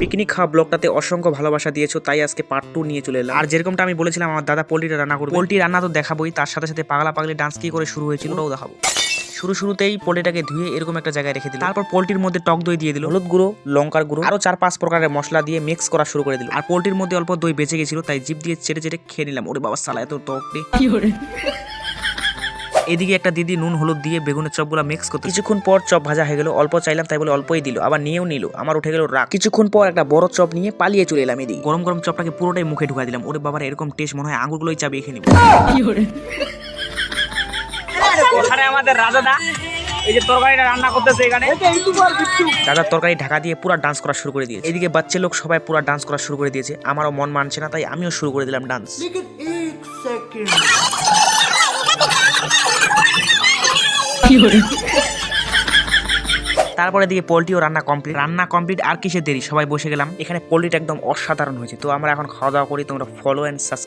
Picnic খাওয়া ব্লগটাতে অসংখ্য ভালোবাসা দিয়েছো, তাই আজকে পার্ট 2 নিয়ে চলে এলাম। আর যেরকমটা আমি বলেছিলাম আমার দাদা পোল্ট্রিটা রান্না করবে, পোল্ট্রি রান্না তো দেখাবোই, তার সাথে সাথে পাগলা পাগলি ডান্স কি করে শুরু হয়েছিল ওটাও দেখাবো। শুরুতেই পোল্ট্রিটাকে ধুয়ে এরকম একটা জায়গায় রেখে দিল। তারপর পোল্ট্রির মধ্যে টক দই দিয়ে দিল, হলুদ গুঁড়ো, লঙ্কার গুঁড়ো, আরো 4-5 প্রকারের মশলা দিয়ে মিক্স করা শুরু করে দিল। আর পোল্ট্রির মধ্যে অল্প দই বেঁচে গেছিল, তাই জিভ দিয়ে চেটে চেটে খেয়ে নিলাম। ওরে বাবা সালা, এত টক রে। এদিকে একটা দিদি নুন হলুদ দিয়ে বেগুনের চপগুলো মিক্স করতে কিছুক্ষণ পর চপ ভাজা হয়ে গেল। অল্প চাইলাম তাই বলে অল্পই দিল, আবার নিয়েও নিল। আমার উঠে গেল রাগ। কিছুক্ষণ পর একটা বড় চপ নিয়ে পালিয়ে চলে এলাম। এদিকে গরম গরম চপটাকে পুরোটাই মুখে ঢুকা দিলাম। ওরে বাবার এরকম টেস্ট মনে হয় আঙুরগুলোই চাবিয়ে খেয়ে নিব। এখানে আমাদের রাজাদা এই যে তরকারিটা রান্না করতেছে, এখানে দাদার তরকারি ঢাকা দিয়ে পুরো ডান্স করা শুরু করে দিয়েছে। এদিকে বাচ্চা লোক সবাই পুরো ডান্স করা শুরু করে দিয়েছে। আমারও মন মানছে না, তাই আমিও শুরু করে দিলাম ডান্স। তারপরে দিকে পোল্ট্রিও রান্না কমপ্লিট। আর কিসের দেরি, সবাই বসে গেলাম। এখানে পোল্ট্রিটা একদম অসাধারণ হয়েছে। তো আমরা এখন খাওয়া দাওয়া করি। তোমরা ফলো এন্ড সাবস্ক্রাইব